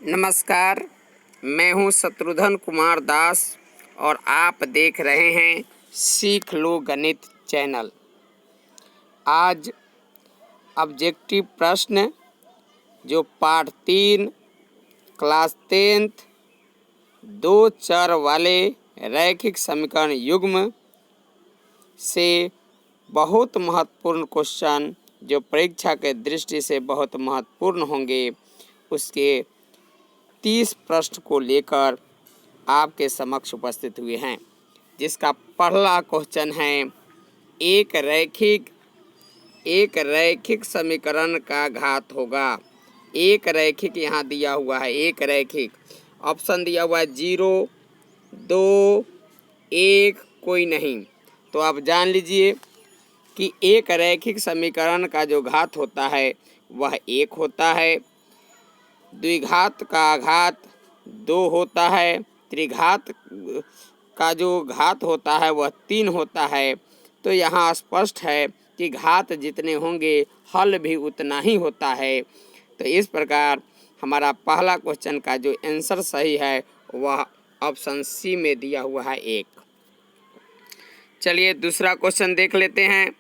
नमस्कार, मैं हूं शत्रुघ्न कुमार दास और आप देख रहे हैं सीख लो गणित चैनल। आज ऑब्जेक्टिव प्रश्न जो पाठ 3 क्लास 10th दो चर वाले रैखिक समीकरण युग्म से बहुत महत्वपूर्ण क्वेश्चन जो परीक्षा के दृष्टि से बहुत महत्वपूर्ण होंगे, उसके 30 प्रश्न को लेकर आपके समक्ष उपस्थित हुए हैं। जिसका पहला क्वेश्चन है एक रैखिक समीकरण का घात होगा। एक रैखिक यहाँ दिया हुआ है, एक रैखिक ऑप्शन दिया हुआ है 0, 2, 1, कोई नहीं। तो आप जान लीजिए कि एक रैखिक समीकरण का जो घात होता है वह 1 होता है, द्विघात का घात 2 होता है, त्रिघात का जो घात होता है वह 3 होता है। तो यहाँ स्पष्ट है कि घात जितने होंगे हल भी उतना ही होता है। तो इस प्रकार हमारा पहला क्वेश्चन का जो आंसर सही है वह ऑप्शन सी में दिया हुआ है 1। चलिए दूसरा क्वेश्चन देख लेते हैं।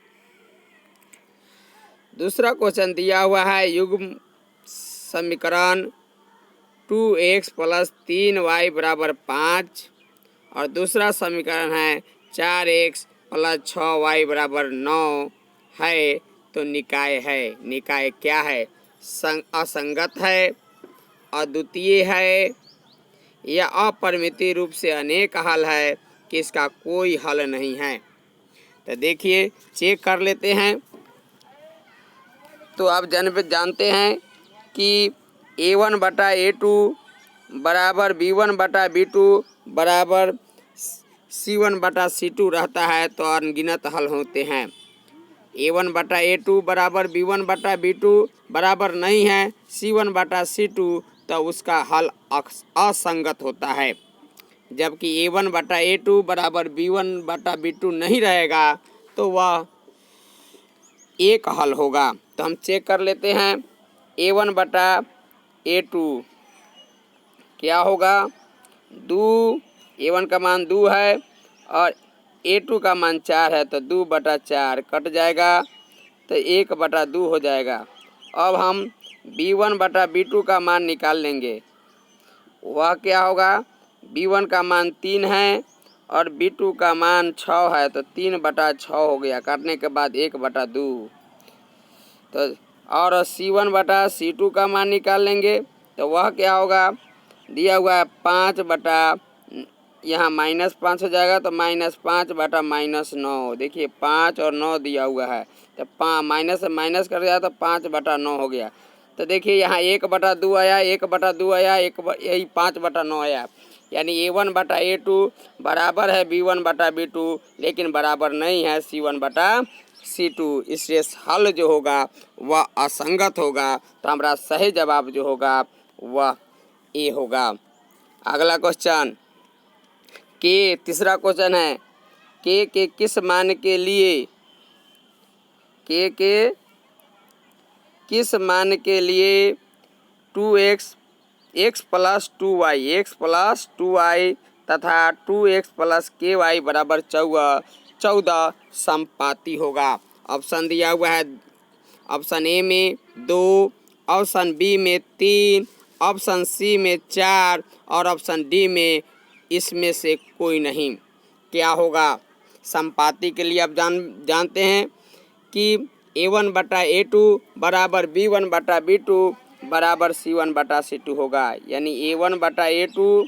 दूसरा क्वेश्चन दिया हुआ है युग्म समीकरण 2x + 3y = 5 और दूसरा समीकरण है 4x + 6y = 9 है। तो निकाय है। निकाय क्या है? असंगत है, अद्वितीय है या अपरिमितीय रूप से अनेक हल है कि इसका कोई हल नहीं है। तो देखिए चेक कर लेते हैं। तो आप जानते हैं कि a1/a2 बराबर b1/b2 बराबर c1/c2 रहता है। तो अनगिनत हल होते हैं। a1/a2 बराबर b1/b2 बराबर नहीं है c1/c2, तो उसका हल असंगत होता है। जबकि a1/a2 बराबर b1/b2 नहीं रहेगा तो वह एक हल होगा। तो हम चेक कर लेते हैं। a1/a2 क्या होगा? 2, a1 का मान 2 है और a2 का मान 4 है, तो 2/4 कट जाएगा तो 1/2 हो जाएगा। अब हम b1/b2 का मान निकाल लेंगे। वह क्या होगा? b1 का मान 3 है और b2 का मान 6 है, तो 3/6 हो गया। काटने के बाद 1/2। तो और c1/c2 का मान निकाल लेंगे। तो वह क्या होगा? दिया हुआ है 5 यहाँ -5 हो जाएगा, तो -5/-9। देखिए 5 और 9 दिया हुआ है, तो माइनस से माइनस कर दिया तो 5/9 हो गया। तो देखिए यहाँ 1/2 आया, 1/2 आया, यही 5/9 आया। यानी a1/a2 बराबर है b1/b2, लेकिन बराबर नहीं है c1/c2। इसलिए हल जो होगा वह असंगत होगा। तो हमारा सही जवाब जो होगा वह ए होगा। अगला क्वेश्चन तीसरा क्वेश्चन है के किस मान के लिए किस मान के लिए 2x + 2y तथा 2x + ky बराबर 14 संपाती होगा। ऑप्शन दिया हुआ है ऑप्शन ए में 2, ऑप्शन बी में 3, ऑप्शन सी में 4 और ऑप्शन डी में इसमें से कोई नहीं। क्या होगा? संपाती के लिए आप जानते हैं कि a1/a2 बराबर b1/b2 बराबर c1/c2 होगा। यानी a1/a2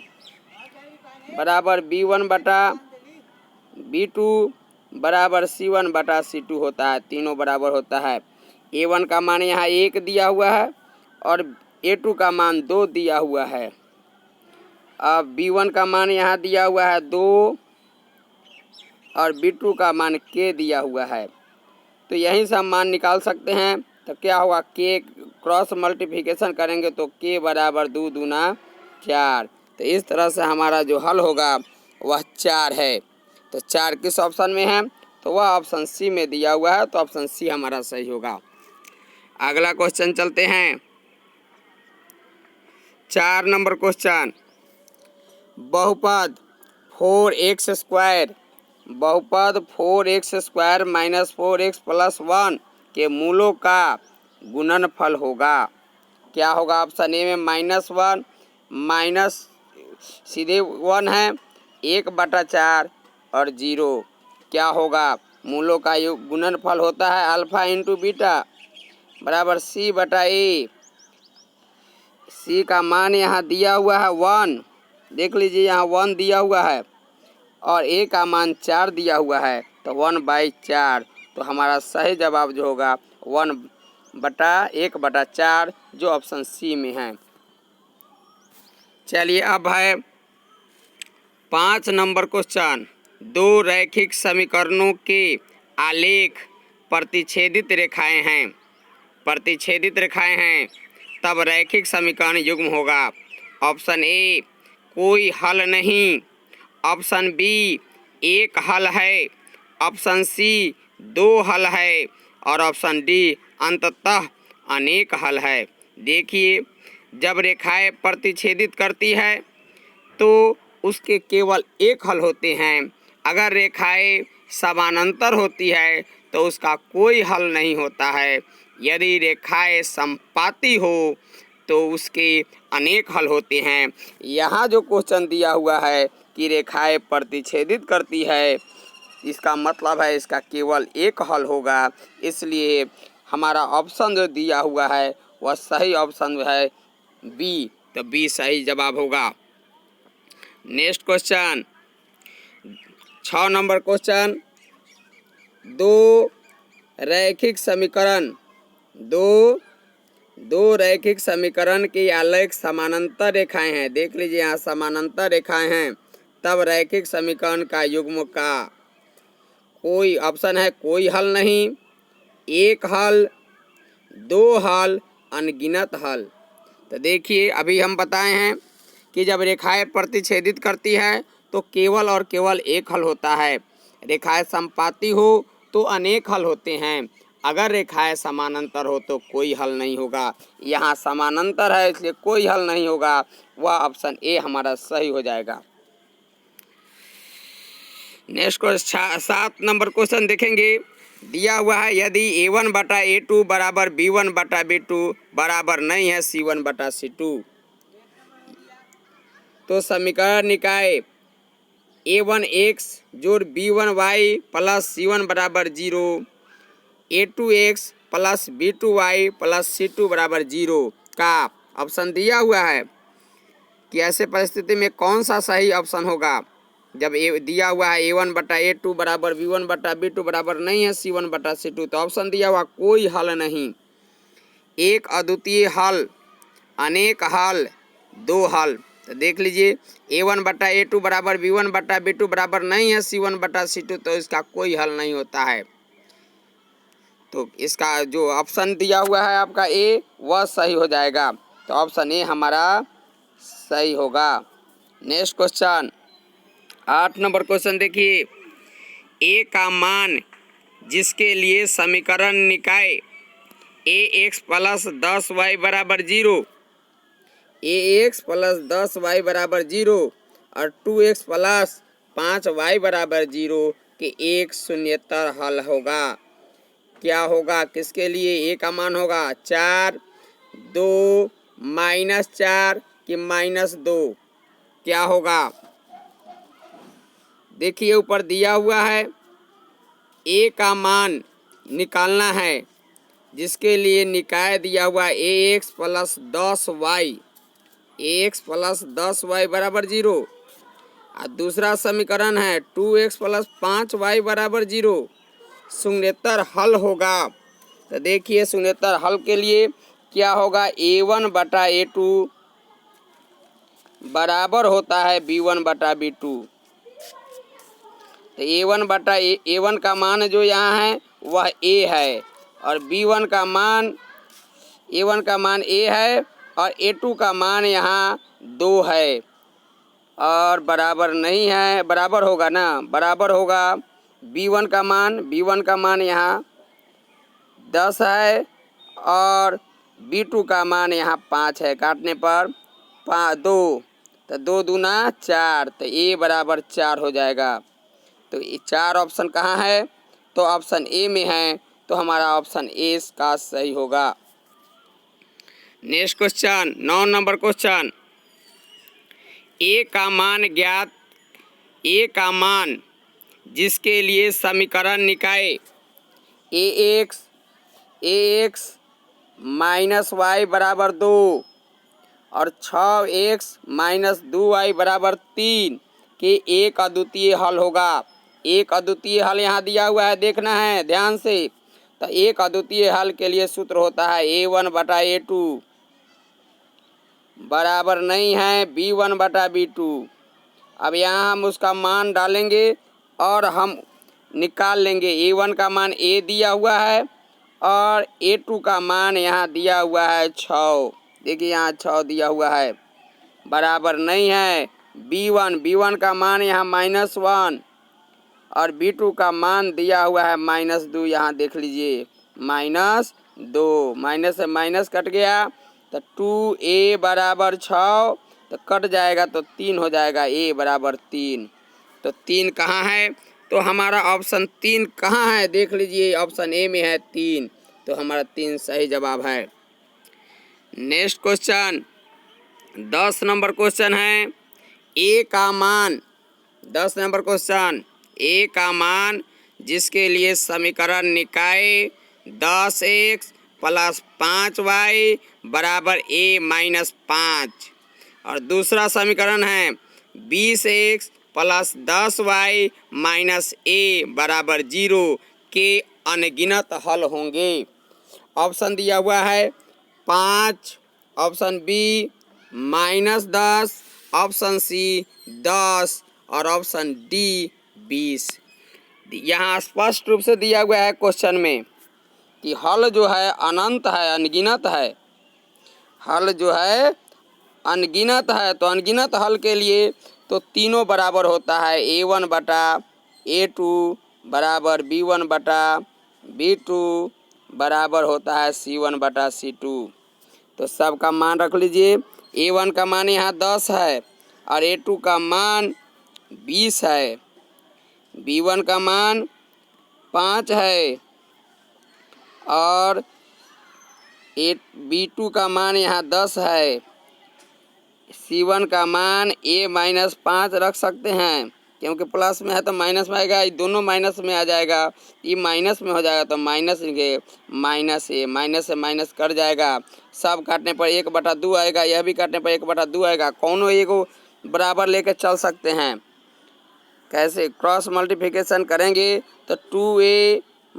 बराबर b1/b2 बराबर c1/c2 होता है। तीनों बराबर होता है। a1 का मान यहाँ 1 दिया हुआ है और a2 का मान 2 दिया हुआ है। अब b1 का मान यहाँ दिया हुआ है 2 और b2 का मान k दिया हुआ है। तो यहीं से हम मान निकाल सकते हैं। तो क्या होगा? k क्रॉस मल्टीप्लिकेशन करेंगे तो k बराबर 2 दूना 4। तो इस तरह से हमारा जो हल होगा वह 4 है। तो 4 किस ऑप्शन में है? तो वह ऑप्शन सी में दिया हुआ है। तो ऑप्शन सी हमारा सही होगा। अगला क्वेश्चन चलते हैं। 4 नंबर क्वेश्चन, बहुपद 4x² बहुपद 4x² माइनस 4x प्लस 1 के मूलों का गुणनफल होगा। क्या होगा? ऑप्शन ए में -1 माइनस सीधे 1 है, 1/4 और 0। क्या होगा? मूलों का गुणनफल होता है अल्फा इंटू बीटा बराबर C/A। C का मान यहाँ दिया हुआ है 1, देख लीजिए यहाँ 1 दिया हुआ है और A का मान 4 दिया हुआ है, तो 1/4। तो हमारा सही जवाब जो होगा 1/4 जो ऑप्शन सी में है। चलिए अब है 5 नंबर क्वेश्चन, दो रैखिक समीकरणों के आलेख प्रतिच्छेदित रेखाएं हैं, प्रतिच्छेदित रेखाएं हैं, तब रैखिक समीकरण युग्म होगा। ऑप्शन ए कोई हल नहीं, ऑप्शन बी एक हल है, ऑप्शन सी 2 हल है और ऑप्शन डी अंततः अनेक हल है। देखिए, जब रेखाएं प्रतिच्छेदित करती है तो उसके केवल एक हल होते हैं। अगर रेखाएं समानांतर होती है तो उसका कोई हल नहीं होता है। यदि रेखाएं समपाती हो तो उसके अनेक हल होते हैं। यहाँ जो क्वेश्चन दिया हुआ है कि रेखाएं प्रतिच्छेदित करती है, इसका मतलब है इसका केवल एक हल होगा, इसलिए हमारा ऑप्शन जो दिया हुआ है वह सही ऑप्शन है बी, तो बी सही जवाब होगा। नेक्स्ट क्वेश्चन 6 नंबर क्वेश्चन, दो रैखिक समीकरण के आलेख समानांतर रेखाएं हैं। देख लीजिए यहाँ समानांतर रेखाएं हैं, तब रैखिक समीकरण का युग्म का कोई ऑप्शन है कोई हल नहीं, एक हल, 2 हल, अनगिनत हल। तो देखिए अभी हम बताए हैं कि जब रेखाएं प्रतिच्छेदित करती है तो केवल और केवल एक हल होता है। रेखाएं समपाती हो तो अनेक हल होते हैं। अगर रेखाएं समानांतर हो तो कोई हल नहीं होगा। यहाँ समानांतर है इसलिए कोई हल नहीं होगा, वह ऑप्शन ए हमारा सही हो जाएगा। नेक्स्ट क्वेश्चन 7 नंबर क्वेश्चन देखेंगे। दिया हुआ है यदि A1/A2 बराबर B1/B2 बराबर नहीं है C1/C2, तो समीकरण निकाय A1x जोड़ B1y प्लस C1 बराबर 0, A2x plus B2y plus C2 बराबर 0 का ऑप्शन दिया हुआ है कि ऐसे परिस्थिति में कौन सा सही ऑप्शन होगा। जब दिया हुआ है A1/A2 बराबर B1/B2 बराबर नहीं है C1/C2, तो ऑप्शन दिया हुआ कोई हल नहीं, एक अद्वितीय हल, अनेक हल, 2 हल। तो देख लीजिए A1/A2 बराबर B1/B2 बराबर नहीं है C1/C2, तो इसका कोई हल नहीं होता है। तो इसका जो ऑप्शन दिया हुआ है आपका ए वह सही हो जाएगा, तो ऑप्शन ए हमारा सही होगा। नेक्स्ट क्वेश्चन 8 नंबर क्वेश्चन देखिए, ए का मान जिसके लिए समीकरण निकाय ax प्लस 10y बराबर 0, ax प्लस 10y बराबर 0 और 2x प्लस 5y बराबर 0 के एक शून्येतर हल होगा। क्या होगा? किसके लिए ए का मान होगा 4, 2, -4 कि -2, क्या होगा? देखिए ऊपर दिया हुआ है ए का मान निकालना है, जिसके लिए निकाय दिया हुआ ax plus 10y, ax plus 10y बराबर 0 और दूसरा समीकरण है 2x प्लस 5y बराबर 0, शून्येतर हल होगा। तो देखिए शून्येतर हल के लिए क्या होगा, A1/A2 बराबर होता है B1/B2। तो A1 का मान जो यहाँ है वह A है और A1 का मान A है और A2 का मान यहाँ 2 है और बराबर नहीं है, बराबर होगा ना, बराबर होगा B1 का मान यहाँ 10 है और B2 का मान यहाँ 5 है, काटने पर 2, तो 2 दूना 4, तो ए बराबर 4 हो जाएगा। तो ये 4 ऑप्शन कहाँ है? तो ऑप्शन ए में है, तो हमारा ऑप्शन ए का सही होगा। नेक्स्ट क्वेश्चन 9 नंबर क्वेश्चन, ए का मान ज्ञात, ए का मान जिसके लिए समीकरण निकाय ए एक्स माइनस वाई बराबर 2 और 6x माइनस 2y बराबर 3 के एक अद्वितीय हल होगा। एक अद्वितीय हल यहाँ दिया हुआ है, देखना है ध्यान से। तो एक अद्वितीय हल के लिए सूत्र होता है a1/a2 बराबर नहीं है b1/b2। अब यहाँ हम उसका मान डालेंगे और हम निकाल लेंगे। a1 का मान a दिया हुआ है और a2 का मान यहाँ दिया हुआ है 6। देखिए यहाँ 6 दिया हुआ है, बराबर नहीं है b1 का मान यहाँ -1 और b2 का मान दिया हुआ है -2। यहाँ देख लीजिए -2, माइनस से माइनस कट गया तो 2a बराबर 6, तो कट जाएगा तो 3 हो जाएगा, a बराबर 3। तो 3 कहाँ है? तो हमारा ऑप्शन 3 कहाँ है? देख लीजिए ऑप्शन ए में है 3, तो हमारा 3 सही जवाब है। नेक्स्ट क्वेश्चन 10 नंबर क्वेश्चन है, ए का मान 10 नंबर क्वेश्चन, ए का मान जिसके लिए समीकरण निकाय 10x प्लस 5y बराबर a - 5 और दूसरा समीकरण है 20x plus 10y minus a बराबर 0 के अनगिनत हल होंगे। ऑप्शन दिया हुआ है 5, ऑप्शन बी -10, ऑप्शन सी 10 और ऑप्शन डी 20। यहाँ स्पष्ट रूप से दिया हुआ है क्वेश्चन में कि हल जो है अनंत है, अनगिनत है। हल जो है अनगिनत है, तो अनगिनत हल के लिए तो तीनों बराबर होता है a1/a2 बराबर b1/b2 बराबर होता है c1/c2। तो सबका मान रख लीजिए। a1 का मान यहाँ 10 है और a2 का मान 20 है, b1 का मान 5 है और b2 का मान यहाँ 10 है। c1 का मान a - 5 रख सकते हैं, क्योंकि प्लस में है तो माइनस में आएगा, ये दोनों माइनस में आ जाएगा, ये माइनस में हो जाएगा तो माइनस लिखे -a, माइनस से माइनस कट जाएगा। सब काटने पर 1/2 आएगा, यह भी काटने पर 1/2 आएगा। कौनों एगो बराबर लेकर चल सकते हैं। कैसे? क्रॉस मल्टीप्लिकेशन करेंगे तो 2a -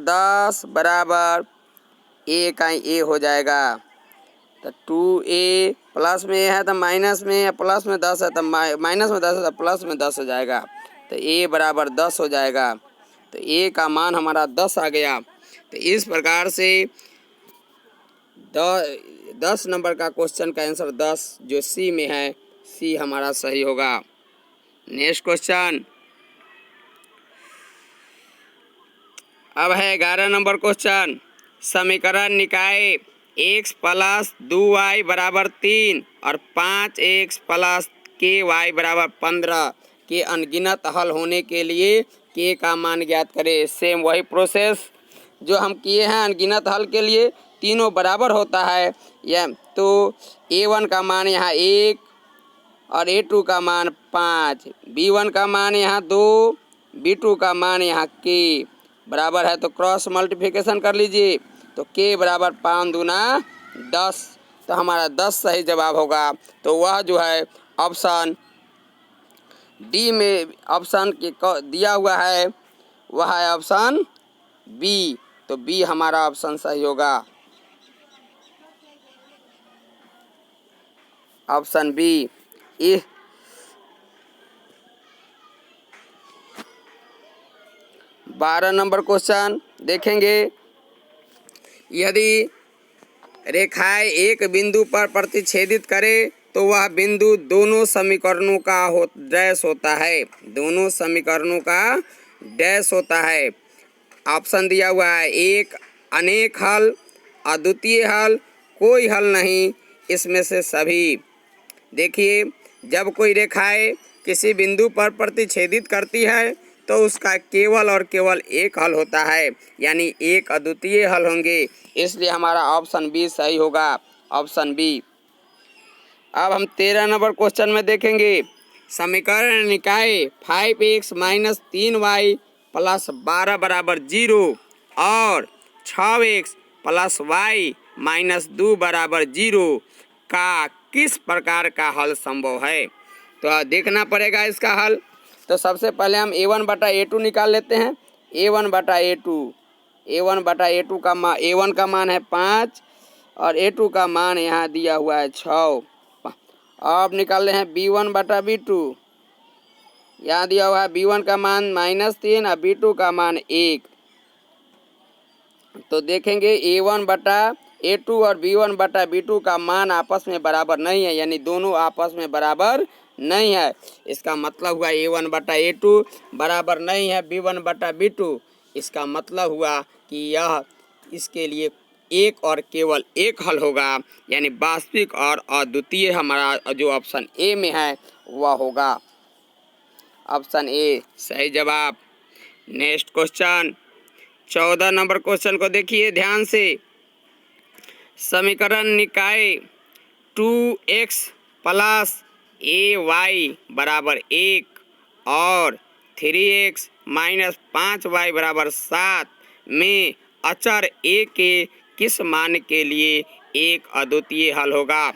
10 बराबर a का a हो जाएगा। तो 2a प्लस में है तो माइनस में, प्लस में 10 है तो माइनस में 10 है तो प्लस में 10 हो जाएगा, तो a बराबर 10 हो जाएगा। तो a का मान हमारा 10 आ गया। तो इस प्रकार से 10 नंबर का क्वेश्चन का आंसर 10 जो सी में है, सी हमारा सही होगा। नेक्स्ट क्वेश्चन अब है 11 नंबर क्वेश्चन, समीकरण निकाय x प्लस 2y बराबर 3 और 5x प्लस ky बराबर 15 के अनगिनत हल होने के लिए k का मान ज्ञात करें। सेम वही प्रोसेस जो हम किए हैं अनगिनत हल के लिए, तीनों बराबर होता है। यह तो a1 का मान यहाँ 1 और a2 का मान 5, b1 का मान यहाँ 2, b2 का मान यहाँ k बराबर है। तो क्रॉस मल्टीप्लिकेशन कर लीजिए, तो k बराबर 5 दूना 10, तो हमारा 10 सही जवाब होगा। तो वह जो है ऑप्शन डी में ऑप्शन के दिया हुआ है, वह है ऑप्शन बी। तो बी हमारा ऑप्शन सही होगा, ऑप्शन बी। 12 नंबर क्वेश्चन देखेंगे, यदि रेखाएं एक बिंदु पर प्रतिच्छेदित करे तो वह बिंदु दोनों समीकरणों का डैश होता है। दोनों समीकरणों का डैश होता है। ऑप्शन दिया हुआ है 1 अनेक हल, अद्वितीय हल, कोई हल नहीं, इसमें से सभी। देखिए, जब कोई रेखाएं किसी बिंदु पर प्रतिच्छेदित करती है तो उसका केवल और केवल एक हल होता है, यानी एक अद्वितीय हल होंगे। इसलिए हमारा ऑप्शन बी सही होगा, ऑप्शन बी। अब हम 13 नंबर क्वेश्चन में देखेंगे, समीकरण निकाय 5x माइनस 3y प्लस 12 बराबर 0 और 6x प्लस y माइनस 2 बराबर 0 का किस प्रकार का हल संभव है। तो देखना पड़ेगा इसका हल। तो सबसे पहले हम a1 बटा a2 निकाल लेते हैं। a1 बटा a2, a1 बटा a2 का मान, a1 का मान है 5 और a2 का मान यहाँ दिया हुआ है 6। अब निकाल रहे हैं b1 बटा b2, यहाँ दिया हुआ है b1 का मान -3 और b2 का मान 1। तो देखेंगे a1 बटा a2 और b1 बटा b2 का मान आपस में बराबर नहीं है, यानी दोनों आपस में बराबर नहीं है। इसका मतलब हुआ a1 बटा a2 बराबर नहीं है b1 बटा b2। इसका मतलब हुआ कि यह इसके लिए एक और केवल एक हल होगा, यानी वास्तविक और अद्वितीय हमारा जो ऑप्शन ए में है वह होगा, ऑप्शन ए सही जवाब। नेक्स्ट क्वेश्चन 14 नंबर क्वेश्चन को देखिए ध्यान से। समीकरण निकाय 2x प्लस ay बराबर 1 और 3x माइनस 5y बराबर 7 में अचर a के किस मान के लिए एक अद्वितीय हल होगा।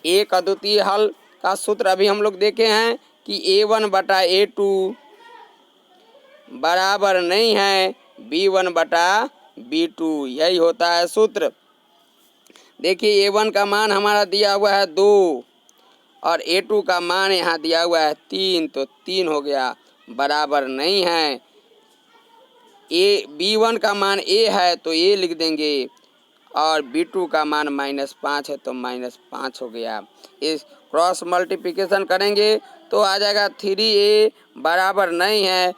एक अद्वितीय हल का सूत्र अभी हम लोग देखे हैं कि a1 बटा a2 बराबर नहीं है b1 बटा b2, यही होता है सूत्र। देखिए a1 का मान हमारा दिया हुआ है 2 और a2 का मान यहाँ दिया हुआ है 3, तो 3 हो गया, बराबर नहीं है। b1 का मान a है तो a लिख देंगे और b2 का मान -5 है तो -5 हो गया। इस क्रॉस मल्टीप्लिकेशन करेंगे तो आ जाएगा 3a बराबर नहीं है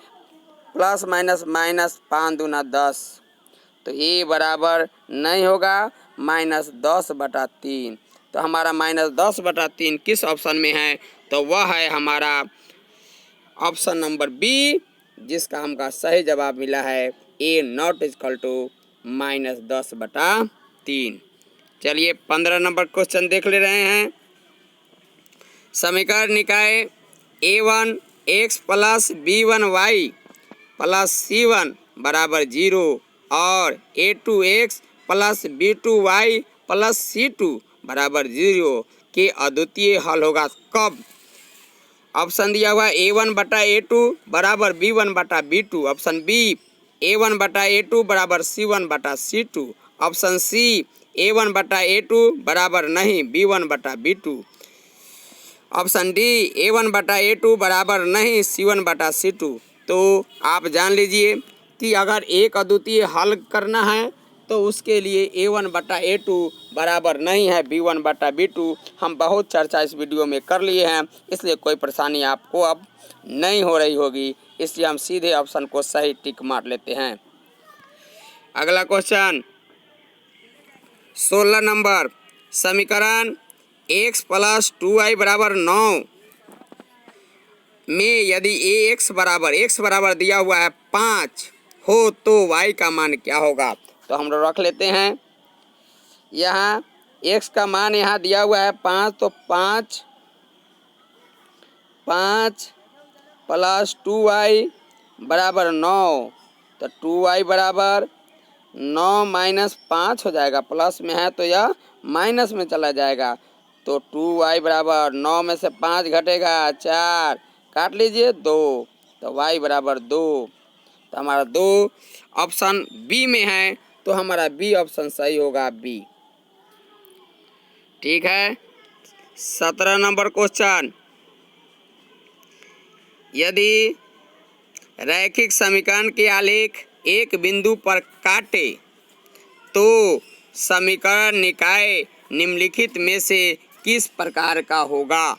प्लस माइनस माइनस 5 दूना 10, तो a बराबर नहीं होगा -10 बटा 3। तो हमारा -10 बटा 3 किस ऑप्शन में है, तो वह है हमारा ऑप्शन नंबर बी, जिसका हमका सही जवाब मिला है a नॉट इक्वल टू -10 बटा 3। चलिए 15 नंबर क्वेश्चन देख ले रहे हैं। समीकरण निकाय a1 x plus b1 y plus c1 बराबर 0 और a2 x plus b2 y plus c2 बराबर 0 के अद्वितीय हल होगा कब। ऑप्शन दिया हुआ a1 बटा a2 बराबर b1 बटा b2, ऑप्शन बी a1 बटा a2 बराबर c1 बटा c2, ऑप्शन सी a1 बटा a2 बराबर नहीं b1 बटा b2, ऑप्शन डी a1 बटा a2 बराबर नहीं c1 बटा c2। तो आप जान लीजिए कि अगर एक अद्वितीय हल करना है तो उसके लिए a1 बटा a2 बराबर नहीं है b1 बटा b2। हम बहुत चर्चा इस वीडियो में कर लिए हैं, इसलिए कोई परेशानी आपको अब नहीं हो रही होगी, इसलिए हम सीधे ऑप्शन को सही टिक मार लेते हैं। अगला क्वेश्चन 16 नंबर, समीकरण x प्लस 2y बराबर 9 में यदि x बराबर दिया हुआ है 5 हो तो y का मान क्या होगा। तो हम लोग रख लेते हैं, यहाँ x का मान यहाँ दिया हुआ है 5, तो 5 प्लस 2y बराबर 9, तो 2y बराबर 9 माइनस 5 हो जाएगा, प्लस में है तो यह माइनस में चला जाएगा। तो 2y बराबर 9 में से 5 घटेगा 4, काट लीजिए 2, तो y बराबर 2। तो हमारा 2 ऑप्शन बी में है, तो हमारा बी ऑप्शन सही होगा, बी। ठीक है। 17 नंबर क्वेश्चन, यदि रैखिक समीकरण के आलेख एक बिंदु पर काटे तो समीकरण निकाय निम्नलिखित में से किस प्रकार का होगा।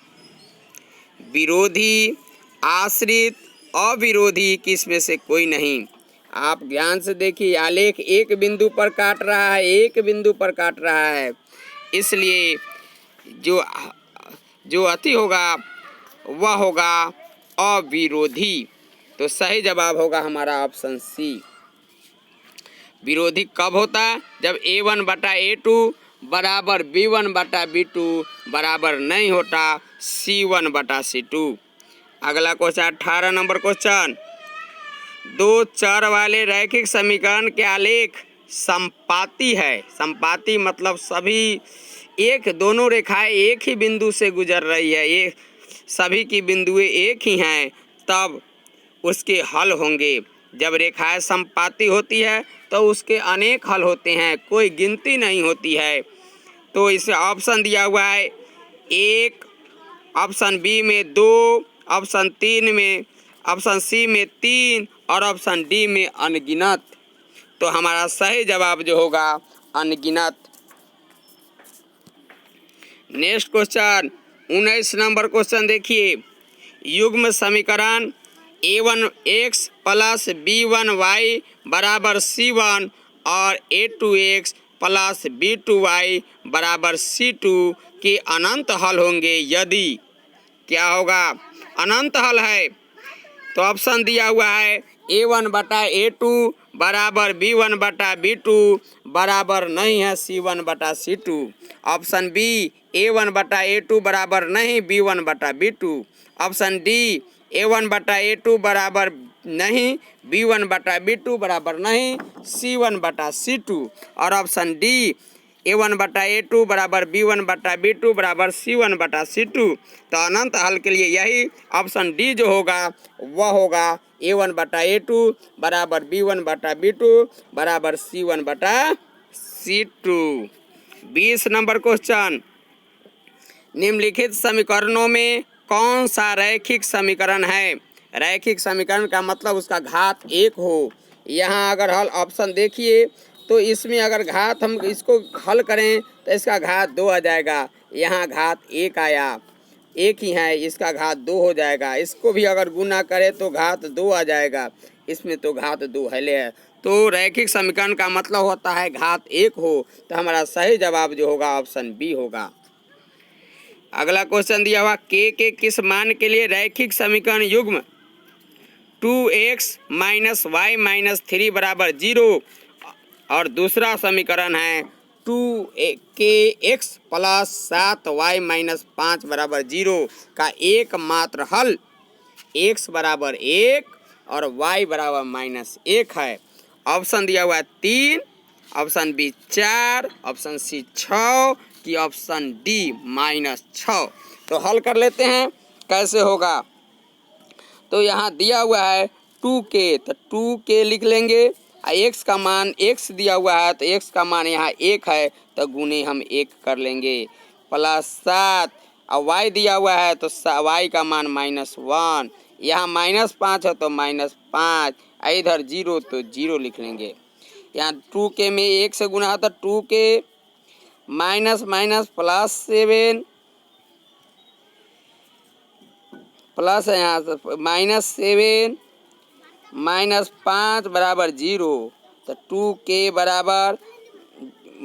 विरोधी, आश्रित, अविरोधी, किस में से कोई नहीं। आप ध्यान से देखिए, आलेख एक बिंदु पर काट रहा है, एक बिंदु पर काट रहा है, इसलिए जो अति होगा वह होगा अविरोधी। तो सही जवाब होगा हमारा ऑप्शन सी। विरोधी कब होता है? जब A1/A2 बराबर B1/B2 बराबर नहीं होता C1/C2। अगला क्वेश्चन 18 नंबर क्वेश्चन, दो चर वाले रैखिक समीकरण के आलेख संपाती है। संपाती मतलब सभी दोनों रेखाएं एक ही बिंदु से गुजर रही है, एक सभी की बिंदुएं एक ही हैं, तब उसके हल होंगे। जब रेखाएं संपाती होती है तो उसके अनेक हल होते हैं, कोई गिनती नहीं होती है। तो इसे ऑप्शन दिया हुआ है 1, ऑप्शन बी में 2, ऑप्शन सी में 3 और ऑप्शन डी में अनगिनत। तो हमारा सही जवाब जो होगा अनगिनत। नेक्स्ट क्वेश्चन 19 नंबर क्वेश्चन देखिए, युग्म समीकरण A1x प्लस B1y बराबर C1 और A2x प्लस B2y बराबर C2 के अनंत हल होंगे यदि क्या होगा? अनंत हल है। तो ऑप्शन दिया हुआ है A1/A2 बराबर B1/B2 बराबर नहीं है C1/C2। ऑप्शन बी A1/A2 बराबर नहीं B1/B2। ऑप्शन डी A1/A2 बराबर नहीं B1/B2 बराबर नहीं C1/C2। और ऑप्शन डी A1/A2 बराबर B1/B2 बराबर C1/C2। तो अनंत हल के लिए यही ऑप्शन डी जो होगा वह होगा A1/A2 बराबर B1/B2 बराबर C1/C2। 20 नंबर क्वेश्चन, निम्नलिखित समीकरणों में कौन सा रैखिक समीकरण है? रैखिक समीकरण का मतलब उसका घात 1 हो। यहाँ अगर हल ऑप्शन देखिए तो इसमें अगर घात हम इसको हल करें तो इसका घात 2 आ जाएगा, यहाँ घात 1 आया, एक ही है, इसका घात 2 हो जाएगा। इसको भी अगर गुना करें तो घात 2 आ जाएगा, इसमें तो घात 2 है। तो रैखिक समीकरण का मतलब होता है घात 1 हो। तो हमारा सही जवाब जो होगा ऑप्शन बी होगा। अगला क्वेश्चन दिया हुआ, के किस मान के लिए रैखिक समीकरण युग्म 2x - y - 3 बराबर 0 और दूसरा समीकरण है 2kx प्लस 7y - 5 बराबर 0 का एकमात्र हल x बराबर 1 और y बराबर -1 है। ऑप्शन दिया हुआ है 3, ऑप्शन बी 4, ऑप्शन सी 6 की ऑप्शन डी -6। तो हल कर लेते हैं कैसे होगा। तो यहाँ दिया हुआ है 2k, तो 2k लिख लेंगे। x का मान x दिया हुआ है तो x का मान यहाँ 1 है, तो गुने हम 1 कर लेंगे, प्लस 7 और y दिया हुआ है तो y का मान -1, यहाँ -5 है तो -5, इधर 0 तो 0 लिख लेंगे। यहाँ 2k में 1 से गुना है तो 2k माइनस प्लस 7 प्लस है यहाँ से -7 -5 बराबर 0। तो 2k बराबर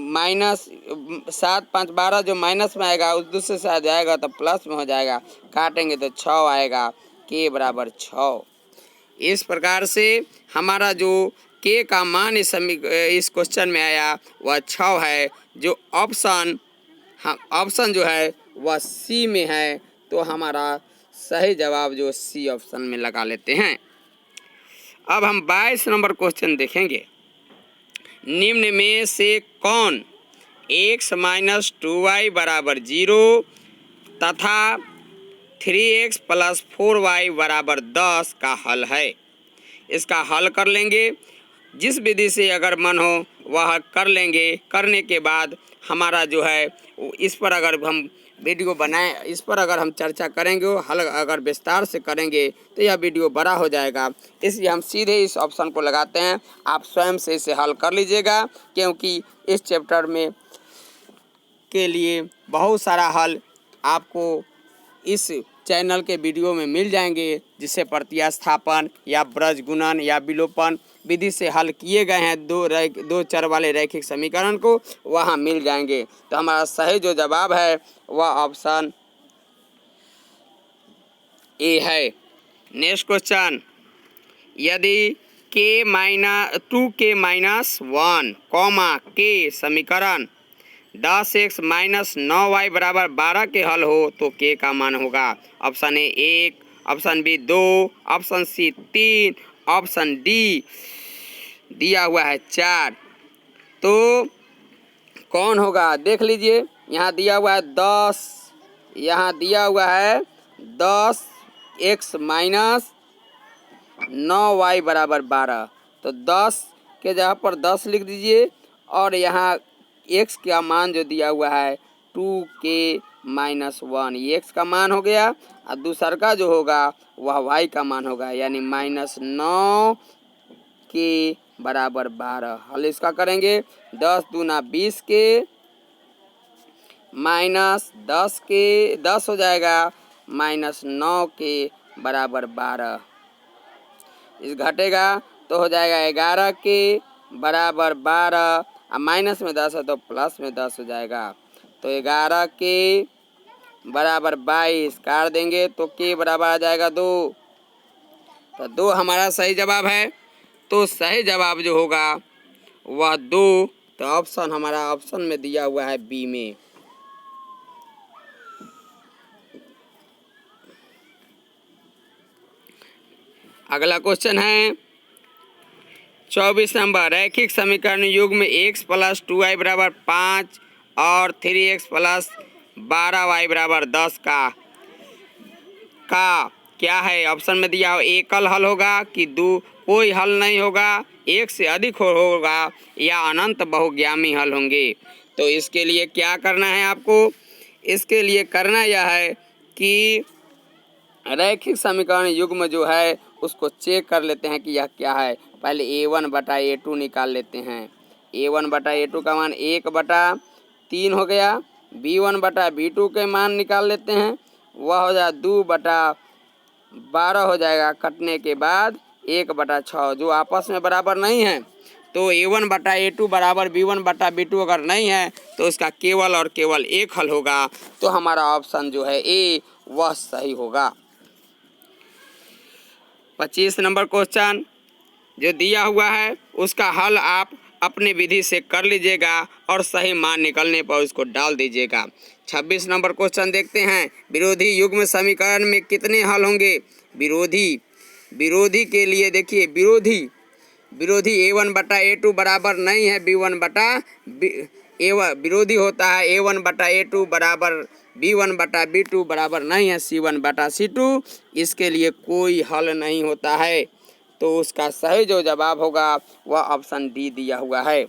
-7 5 12 जो माइनस में आएगा उस दूसरे से आ जाएगा तो प्लस में हो जाएगा, काटेंगे तो 6 आएगा, k बराबर 6। इस प्रकार से हमारा जो k का मान इस क्वेश्चन में आया वह 6 है। जो ऑप्शन जो है वह सी में है। तो हमारा सही जवाब जो सी ऑप्शन में लगा लेते हैं। अब हम 22 नंबर क्वेश्चन देखेंगे, निम्न में से कौन x - 2y बराबर 0 तथा 3x + 4y बराबर 10 का हल है? इसका हल कर लेंगे, जिस विधि से अगर मन हो वह कर लेंगे। करने के बाद हमारा जो है इस पर अगर हम वीडियो बनाएं, इस पर अगर हम चर्चा करेंगे, हल अगर विस्तार से करेंगे तो यह वीडियो बड़ा हो जाएगा। इसलिए हम सीधे इस ऑप्शन को लगाते हैं। आप स्वयं से इसे हल कर लीजिएगा, क्योंकि इस चैप्टर में के लिए बहुत सारा हल आपको इस चैनल के वीडियो में मिल जाएंगे, जिससे प्रतिस्थापन या ब्रज गुणन या विलोपन विधि से हल किए गए हैं दो चर वाले रैखिक समीकरण को वहाँ मिल जाएंगे। तो हमारा सही जो जवाब है वह ऑप्शन ए है। नेक्स्ट क्वेश्चन, यदि टू के माइनस वन कॉमा के समीकरण 10x माइनस 9y बराबर 12 के हल हो तो के का मान होगा। Option A 1, option B 2, option C 3, option D दिया हुआ है 4। तो कौन होगा देख लीजिए। यहाँ दिया हुआ है 10, यहाँ दिया हुआ है 10x माइनस 9y बराबर 12। तो 10 के जगह पर 10 लिख दीजिए और यहाँ x का मान जो दिया हुआ है 2k माइनस 1, ये x का मान हो गया और दूसर का जो होगा वह y का मान होगा, यानी माइनस 9 के बराबर 12। हल इसका करेंगे 10 दूना 20 के माइनस 10 के 10 हो जाएगा माइनस 9 के बराबर 12। इस घटेगा तो हो जाएगा 11 के बराबर 12 और माइनस में 10 है तो प्लस में 10 हो जाएगा। तो 11 के बराबर 22 काट देंगे तो के बराबर आ जाएगा 2। तो 2 हमारा सही जवाब है। तो सही जवाब जो होगा वह 2। तो ऑप्शन हमारा ऑप्शन में दिया हुआ है बी में। अगला क्वेश्चन है 24 नंबर, रैखिक समीकरण युग्म x प्लस 2y बराबर 5 और 3x प्लस 12y बराबर 10 का क्या है। ऑप्शन में दिया हो एकल हल होगा कि कोई हल नहीं होगा, एक से अधिक होगा या अनंत बहुज्ञामी हल होंगे। तो इसके लिए क्या करना है आपको, इसके लिए करना यह है कि रैखिक समीकरण युग्म जो है उसको चेक कर लेते हैं कि यह क्या है। पहले a1 बटा a2 निकाल लेते हैं। a1 बटा a2 का मान 1/3 हो गया। b1 बटा b2 के मान निकाल लेते हैं, वह हो जाएगा 2 बटा 12 हो जाएगा। कटने के बाद 1/6 जो आपस में बराबर नहीं है। तो a1 बटा a2 बराबर b1 बटा b2 अगर नहीं है तो इसका केवल और केवल एक हल होगा। तो हमारा ऑप्शन जो है ए वह सही होगा। 25 नंबर क्वेश्चन जो दिया हुआ है उसका हल आप अपने विधि से कर लीजिएगा और सही मान निकलने पर उसको डाल दीजिएगा। 26 नंबर क्वेश्चन देखते हैं, विरोधी युग्म समीकरण में कितने हल होंगे। विरोधी के लिए देखिए, विरोधी a1 बटा a2 बराबर नहीं है b1 बटा विरोधी होता है a1 बटा a2 बराबर b1 बटा b2 बराबर नहीं है c1 बटा c2। इसके लिए कोई हल नहीं होता है। तो उसका सही जो जवाब होगा वह ऑप्शन डी दिया हुआ है।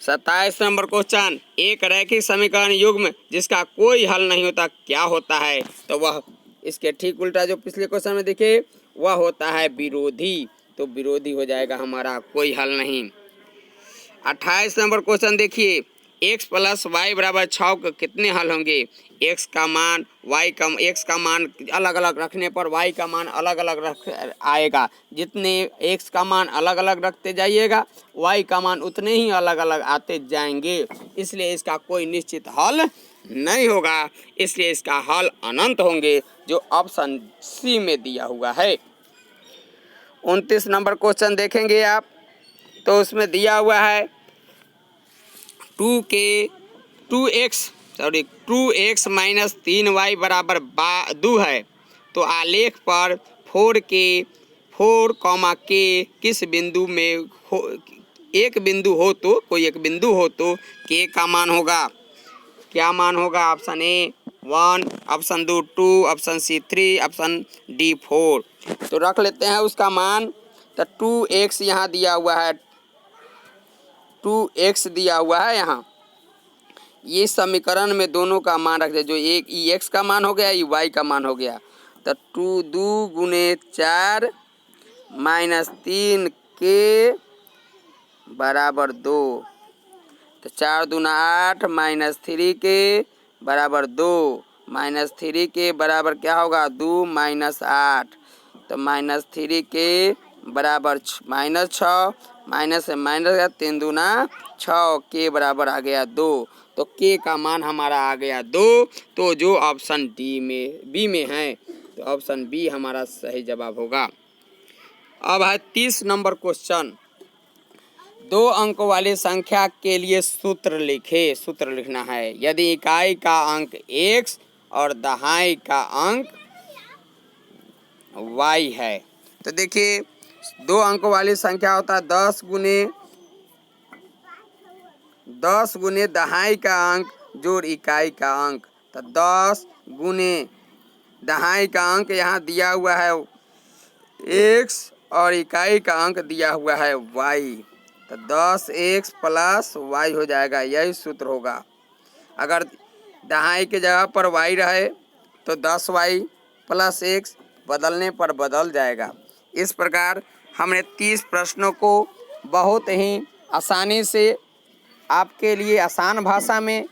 27 नंबर क्वेश्चन, एक रैखिक समीकरण युग्म जिसका कोई हल नहीं होता क्या होता है। तो वह इसके ठीक उल्टा जो पिछले क्वेश्चन में देखे वह होता है विरोधी। तो विरोधी हो जाएगा हमारा, कोई हल नहीं। 28 नंबर क्वेश्चन देखिए, x प्लस वाई बराबर 6 के कितने हल होंगे। x का मान x का मान अलग अलग रखने पर y का मान अलग अलग आएगा। जितने x का मान अलग अलग रखते जाइएगा y का मान उतने ही अलग अलग आते जाएंगे। इसलिए इसका कोई निश्चित हल नहीं होगा, इसलिए इसका हल अनंत होंगे जो ऑप्शन सी में दिया हुआ है। 29 नंबर क्वेश्चन देखेंगे आप तो उसमें दिया हुआ है 2x माइनस 3y बराबर 2 है। तो आलेख पर 4 के किस बिंदु में एक बिंदु हो तो के का मान होगा। क्या मान होगा। Option A 1, option 2 option C 3, option D 4। तो रख लेते हैं उसका मान। तो 2x यहाँ दिया हुआ है, 2x दिया हुआ है यहाँ। ये समीकरण में दोनों का मान रख दे, जो एक x का मान हो गया, ये y का मान हो गया। तो 2 गुने 4 माइनस 3 के बराबर 2। तो 4 दूना 8 माइनस 3 के बराबर 2, माइनस 3 के बराबर क्या होगा 2 माइनस 8। तो माइनस 3 के बराबर माइनस 6, माइनस से माइनस 3 दूना 6 के बराबर आ गया 2। तो के का मान हमारा आ गया 2। तो जो ऑप्शन बी में है तो ऑप्शन बी हमारा सही जवाब होगा। अब है 30 नंबर क्वेश्चन। 2 अंक वाली संख्या के लिए सूत्र लिखे। सूत्र लिखना है। यदि इकाई का अंक x और दहाई का अंक y है तो देखिए 2 अंक वाली संख्या होता है 10 गुने दहाई का अंक जोड़ इकाई का अंक। तो 10 गुने दहाई का अंक यहाँ दिया हुआ है x और इकाई का अंक दिया हुआ है y। तो 10x प्लस y हो जाएगा, यही सूत्र होगा। अगर दहाई के जगह पर y रहे तो 10y प्लस x बदलने पर बदल जाएगा। इस प्रकार हमने 30 प्रश्नों को बहुत ही आसानी से आपके लिए आसान भाषा में,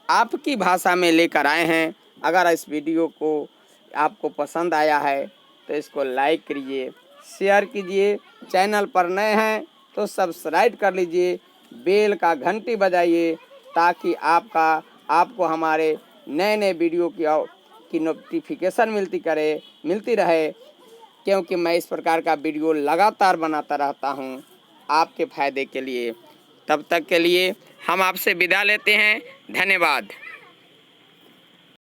आपकी भाषा में लेकर आए हैं। अगर इस वीडियो को आपको पसंद आया है तो इसको लाइक करिए, शेयर कीजिए। चैनल पर नए हैं तो सब्सक्राइब कर लीजिए, बेल का घंटी बजाइए ताकि आपको हमारे नए नए वीडियो की नोटिफिकेशन मिलती रहे, क्योंकि मैं इस प्रकार का वीडियो लगातार बनाता रहता हूं आपके फ़ायदे के लिए। तब तक के लिए हम आपसे विदा लेते हैं। धन्यवाद।